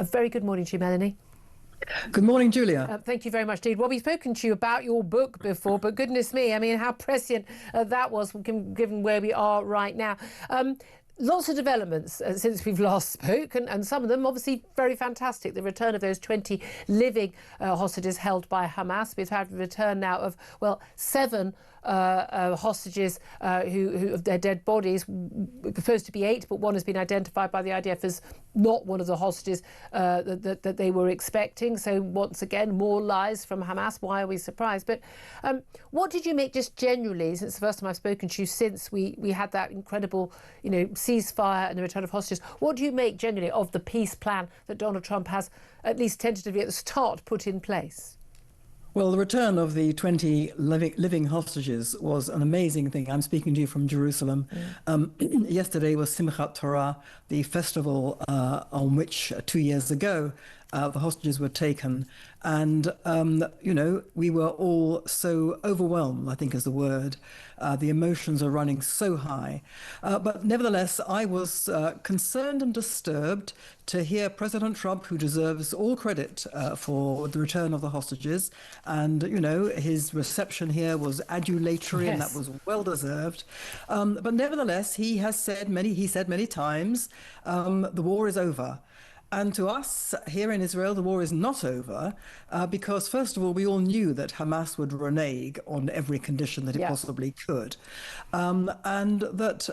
A very good morning to you, Melanie. Good morning, Julia. Thank you very much indeed. Well, we've spoken to you about your book before, but goodness me, I mean, how prescient that was given where we are right now. Lots of developments since we've last spoken, and some of them obviously very fantastic. The return of those 20 living hostages held by Hamas. We've had a return now of, well, 7 hostages who their dead bodies, supposed to be 8, but one has been identified by the IDF as not one of the hostages that they were expecting. So once again, more lies from Hamas. Why are we surprised? But what did you make just generally, since the first time I've spoken to you, since we had that incredible, ceasefire and the return of hostages? What do you make generally of the peace plan that Donald Trump has, at least tentatively at the start, put in place? Well, the return of the 20 living hostages was an amazing thing. I'm speaking to you from Jerusalem. Yesterday was Simchat Torah, the festival on which 2 years ago the hostages were taken. And, we were all so overwhelmed, I think is the word. The emotions are running so high. But nevertheless, I was concerned and disturbed to hear President Trump, who deserves all credit for the return of the hostages. And, his reception here was adulatory, yes, and that was well-deserved. But nevertheless, he said many times, the war is over. And to us here in Israel, the war is not over because, first of all, we all knew that Hamas would renege on every condition that it possibly could. And that,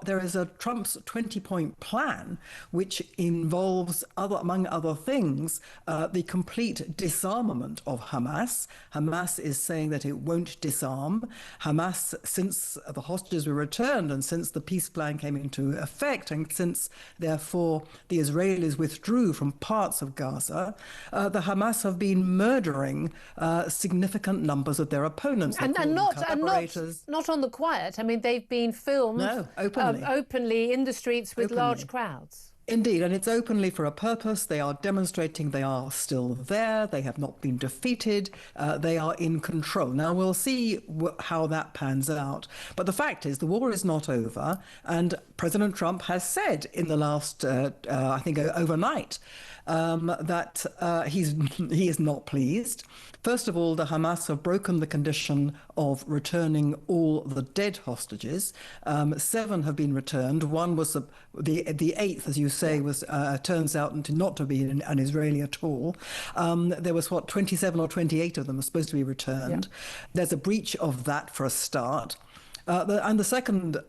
there is a Trump's 20-point plan, which involves, among other things, the complete disarmament of Hamas. Hamas is saying that it won't disarm. Hamas, since the hostages were returned and since the peace plan came into effect, and since, therefore, the Israelis withdrew from parts of Gaza, the Hamas have been murdering significant numbers of their opponents. And not on the quiet. I mean, they've been filmed openly in the streets with large crowds. Indeed, and it's openly for a purpose. They are demonstrating they are still there. They have not been defeated. They are in control. Now, we'll see how that pans out. But the fact is, the war is not over. And President Trump has said in the last, I think, overnight, that he is not pleased. First of all, the Hamas have broken the condition of returning all the dead hostages. 7 have been returned. One was the 8th, as you say, was turns out not to be an Israeli at all. There was 27 or 28 of them are supposed to be returned. Yeah. There's a breach of that for a start. And the second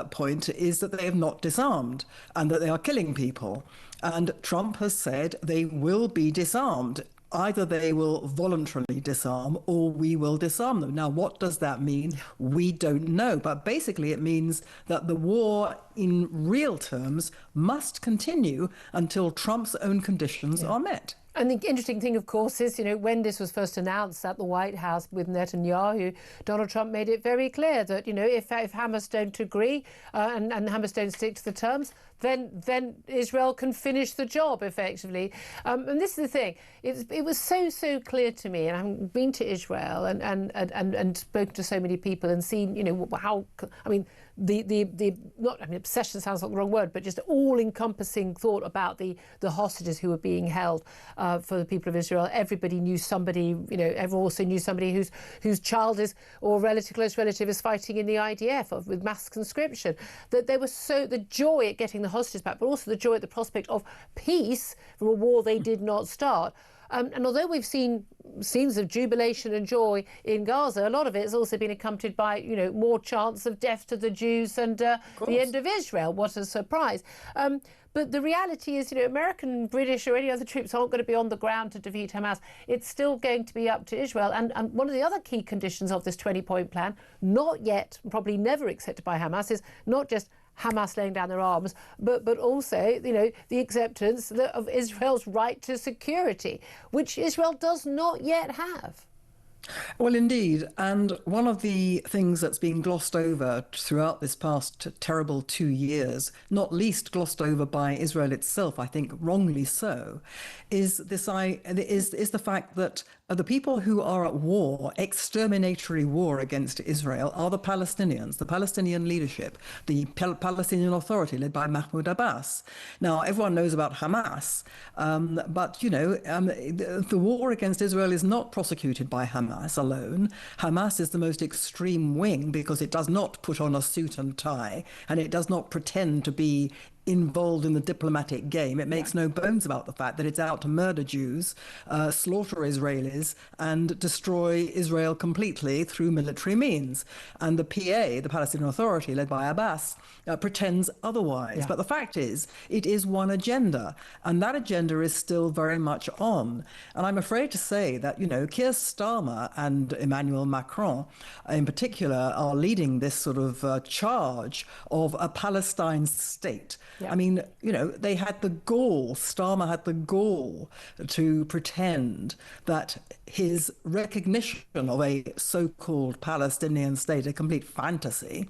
point is that they have not disarmed and that they are killing people. And Trump has said they will be disarmed. Either they will voluntarily disarm or we will disarm them. Now, what does that mean? We don't know. But basically, it means that the war in real terms must continue until Trump's own conditions are met. And the interesting thing, of course, is, when this was first announced at the White House with Netanyahu, Donald Trump made it very clear that, if Hamas don't agree and Hamas don't stick to the terms, then Israel can finish the job effectively. And this is the thing. It was so clear to me, and I've been to Israel and spoken to so many people and seen, how, obsession sounds like the wrong word, but just all-encompassing thought about the hostages who were being held for the people of Israel. Everybody knew somebody, everyone also knew somebody whose child is or close relative is fighting in the IDF with mass conscription. That they were the joy at getting the hostages back, but also the joy at the prospect of peace from a war they did not start. And although we've seen scenes of jubilation and joy in Gaza, a lot of it has also been accompanied by, more chants of death to the Jews and the end of Israel. What a surprise. But the reality is, American, British or any other troops aren't going to be on the ground to defeat Hamas. It's still going to be up to Israel. And one of the other key conditions of this 20-point plan, not yet, probably never accepted by Hamas, is not just Hamas laying down their arms, but also, the acceptance of Israel's right to security, which Israel does not yet have. Well, indeed. And one of the things that's been glossed over throughout this past terrible 2 years, not least glossed over by Israel itself, I think wrongly so, is is the fact that the people who are at war, exterminatory war against Israel, are the Palestinians, the Palestinian leadership, the Palestinian Authority led by Mahmoud Abbas. Now, everyone knows about Hamas, but, the war against Israel is not prosecuted by Hamas alone. Hamas is the most extreme wing because it does not put on a suit and tie, and it does not pretend to be involved in the diplomatic game. It makes no bones about the fact that it's out to murder Jews, slaughter Israelis, and destroy Israel completely through military means. And the PA, the Palestinian Authority, led by Abbas, pretends otherwise. Yeah. But the fact is, it is one agenda, and that agenda is still very much on. And I'm afraid to say that, Keir Starmer and Emmanuel Macron, in particular, are leading this sort of charge of a Palestine state. Yeah. I mean, they had the gall, Starmer had the gall to pretend that his recognition of a so-called Palestinian state, a complete fantasy,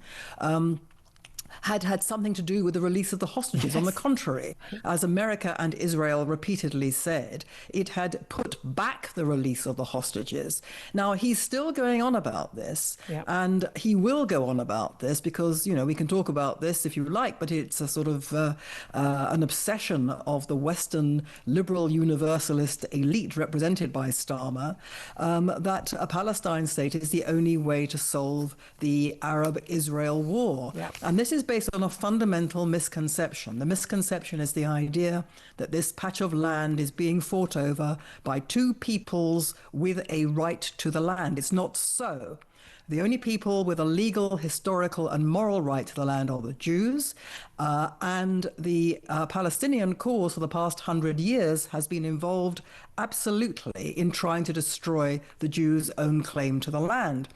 had something to do with the release of the hostages. Yes. On the contrary, as America and Israel repeatedly said, it had put back the release of the hostages. Now, he's still going on about this, and he will go on about this because, we can talk about this if you like, but it's a sort of an obsession of the Western liberal universalist elite represented by Starmer, that a Palestine state is the only way to solve the Arab-Israel war. And this is based on a fundamental misconception. The misconception is the idea that this patch of land is being fought over by two peoples with a right to the land. It's not so. The only people with a legal, historical, and moral right to the land are the Jews, and the Palestinian cause for the past 100 years has been involved absolutely in trying to destroy the Jews' own claim to the land.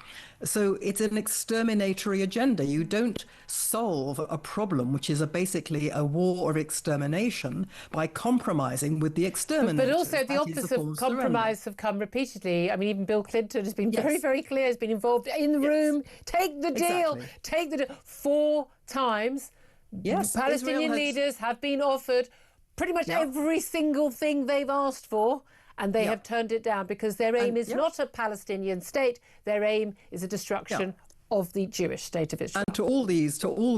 So it's an exterminatory agenda. You don't solve a problem, which is basically a war of extermination, by compromising with the exterminators. But also the opposite of compromise have come repeatedly. I mean, even Bill Clinton has been very, very clear, has been involved in the room. Take the deal. Exactly. Take the deal. 4 times. Yes, Palestinian leaders have been offered pretty much every single thing they've asked for. And they have turned it down because their aim is not a Palestinian state. Their aim is a destruction of the Jewish state of Israel. And to all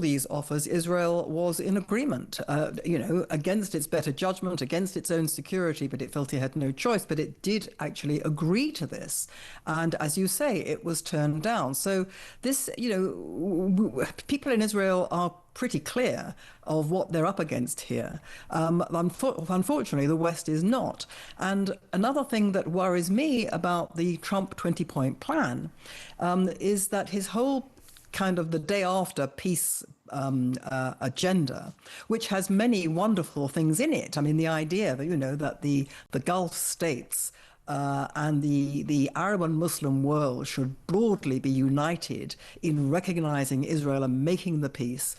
these offers, Israel was in agreement, against its better judgment, against its own security, but it felt it had no choice. But it did actually agree to this. And as you say, it was turned down. So this, people in Israel are pretty clear of what they're up against here. Unfortunately, the West is not. And another thing that worries me about the Trump 20-point plan is that his whole kind of the day after peace agenda, which has many wonderful things in it. I mean, the idea that, that the Gulf states and the Arab and Muslim world should broadly be united in recognizing Israel and making the peace,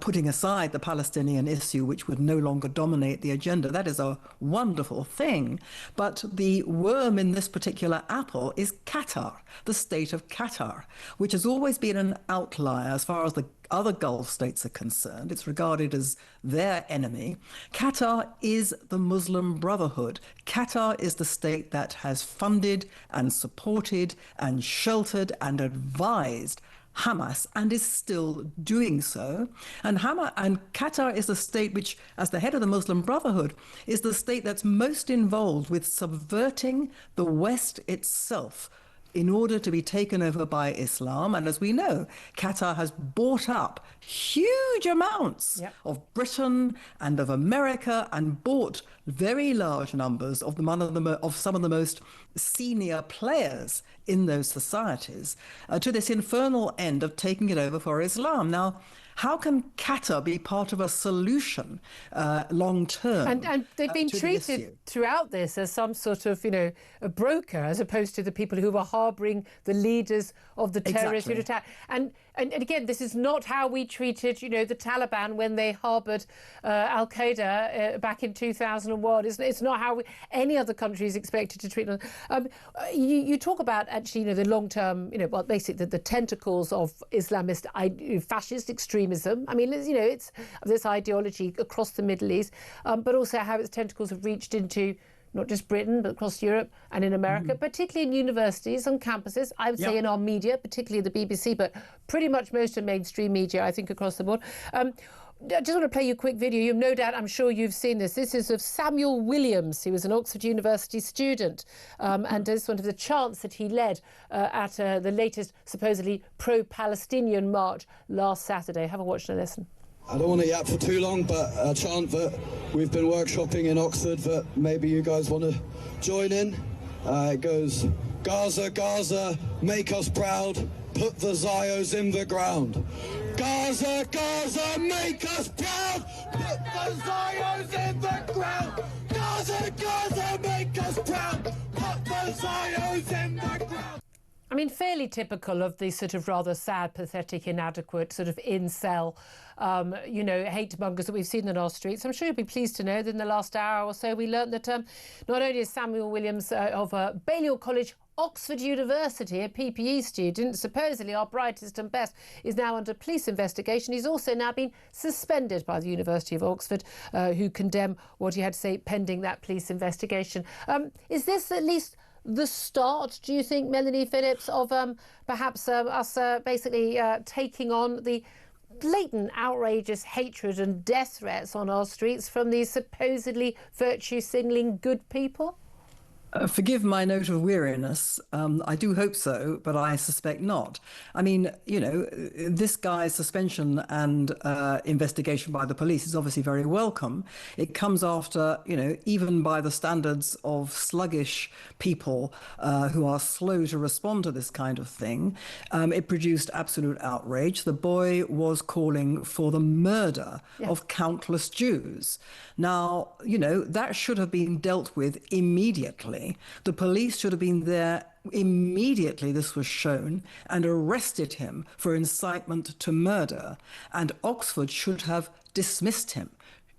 putting aside the Palestinian issue, which would no longer dominate the agenda. That is a wonderful thing. But the worm in this particular apple is Qatar, the state of Qatar, which has always been an outlier as far as the other Gulf states are concerned. It's regarded as their enemy. Qatar is the Muslim Brotherhood. Qatar is the state that has funded and supported and sheltered and advised Hamas and is still doing so. And Qatar is the state which, as the head of the Muslim Brotherhood, is the state that's most involved with subverting the West itself in order to be taken over by Islam. And as we know, Qatar has bought up huge amounts of Britain and of America and bought very large numbers of some of the most senior players in those societies to this infernal end of taking it over for Islam. Now, how can Qatar be part of a solution long term? And they've been treated throughout this as some sort of, a broker, as opposed to the people who were harbouring the leaders of the terrorists who'd attack. And And again, this is not how we treated, the Taliban when they harboured Al-Qaeda back in 2001. It's not how any other country is expected to treat them. You talk about, actually, the long-term, well, basically the tentacles of Islamist, fascist extremism. I mean, it's this ideology across the Middle East, but also how its tentacles have reached into not just Britain, but across Europe and in America, particularly in universities and campuses. I would say in our media, particularly the BBC, but pretty much most of mainstream media, I think, across the board. I just want to play you a quick video. You've no doubt, I'm sure you've seen this. This is of Samuel Williams. He was an Oxford University student. And this one of the chants that he led at the latest supposedly pro-Palestinian march last Saturday. Have a watch and a listen. I don't want to yap for too long, but a chant that we've been workshopping in Oxford that maybe you guys want to join in. It goes, Gaza, Gaza, make us proud, put the Zios in the ground. Gaza, Gaza, make us proud, put the Zios in the ground. Gaza, Gaza, make us proud, put the Zios in the ground. I mean, fairly typical of the sort of rather sad, pathetic, inadequate sort of incel, hate mongers that we've seen in our streets. I'm sure you'll be pleased to know that in the last hour or so we learnt that not only is Samuel Williams of Balliol College, Oxford University, a PPE student, supposedly our brightest and best, is now under police investigation. He's also now been suspended by the University of Oxford, who condemn what he had to say pending that police investigation. Is this at least the start, do you think, Melanie Phillips, of perhaps us basically taking on the blatant, outrageous hatred and death threats on our streets from these supposedly virtue-signalling good people? Forgive my note of weariness. I do hope so, but I suspect not. I mean, this guy's suspension and investigation by the police is obviously very welcome. It comes after, even by the standards of sluggish people who are slow to respond to this kind of thing, it produced absolute outrage. The boy was calling for the murder of countless Jews. Now, that should have been dealt with immediately. The police should have been there immediately this was shown and arrested him for incitement to murder. And Oxford should have dismissed him,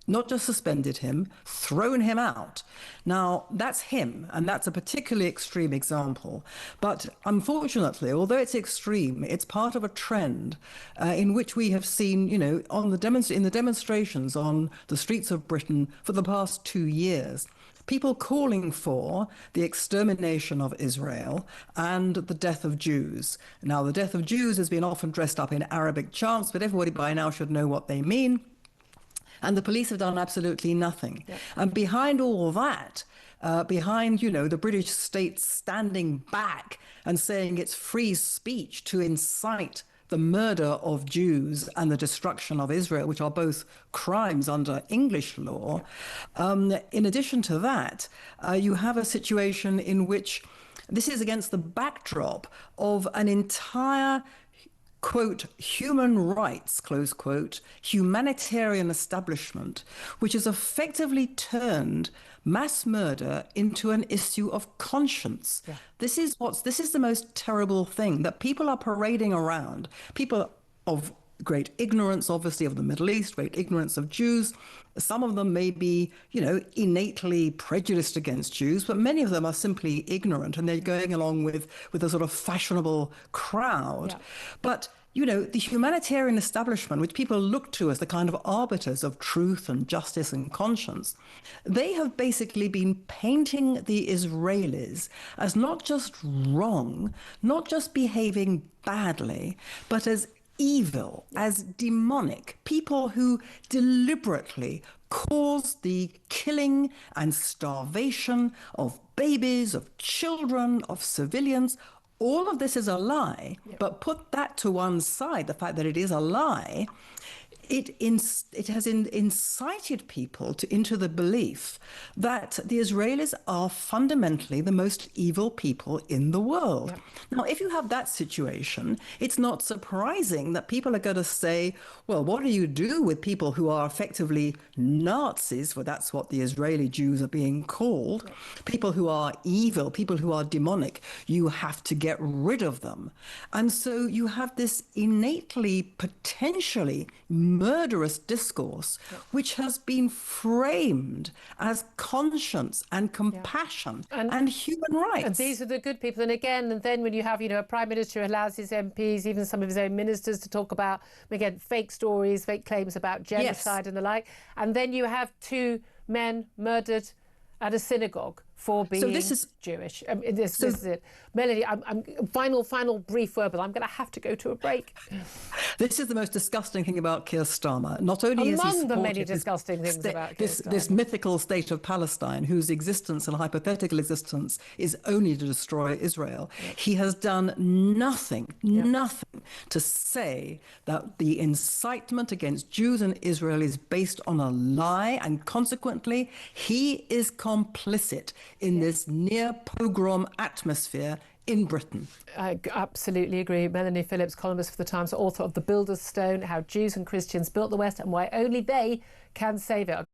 not just suspended him, thrown him out. Now, that's him, and that's a particularly extreme example. But unfortunately, although it's extreme, it's part of a trend in which we have seen, in the demonstrations on the streets of Britain for the past 2 years, people calling for the extermination of Israel and the death of Jews. Now, the death of Jews has been often dressed up in Arabic chants, but everybody by now should know what they mean. And the police have done absolutely nothing. Yep. And behind all that, behind, the British state standing back and saying it's free speech to incite the murder of Jews and the destruction of Israel, which are both crimes under English law. In addition to that, you have a situation in which this is against the backdrop of an entire, quote, human rights, close quote, humanitarian establishment, which has effectively turned mass murder into an issue of conscience. Yeah. This is the most terrible thing, that people are parading around, people of great ignorance, obviously, of the Middle East, great ignorance of Jews. Some of them may be, innately prejudiced against Jews, but many of them are simply ignorant, and they're going along with a sort of fashionable crowd. Yeah. But the humanitarian establishment, which people look to as the kind of arbiters of truth and justice and conscience, they have basically been painting the Israelis as not just wrong, not just behaving badly, but as evil, as demonic, people who deliberately cause the killing and starvation of babies, of children, of civilians. All of this is a lie, but put that to one side, the fact that it is a lie. it has incited people into the belief that the Israelis are fundamentally the most evil people in the world. Yep. Now, if you have that situation, it's not surprising that people are going to say, well, what do you do with people who are effectively Nazis, for that's what the Israeli Jews are being called, yep. People who are evil, people who are demonic, you have to get rid of them. And so you have this innately, potentially murderous discourse, which has been framed as conscience and compassion and human rights. And these are the good people. And again, and then when you have, a prime minister who allows his MPs, even some of his own ministers, to talk about, again, fake stories, fake claims about genocide and the like. And then you have 2 men murdered at a synagogue for being Jewish. This is it. Melanie, I'm final brief word, but I'm going to have to go to a break. This is the most disgusting thing about Keir Starmer. Not only is he among the many disgusting things about Keir Starmer, this mythical state of Palestine, whose existence and hypothetical existence is only to destroy Israel, he has done nothing to say that the incitement against Jews and Israel is based on a lie, and consequently, he is complicit in this near pogrom atmosphere in Britain. I absolutely agree. Melanie Phillips, columnist for The Times, author of The Builder's Stone, How Jews and Christians Built the West and Why Only They Can Save It.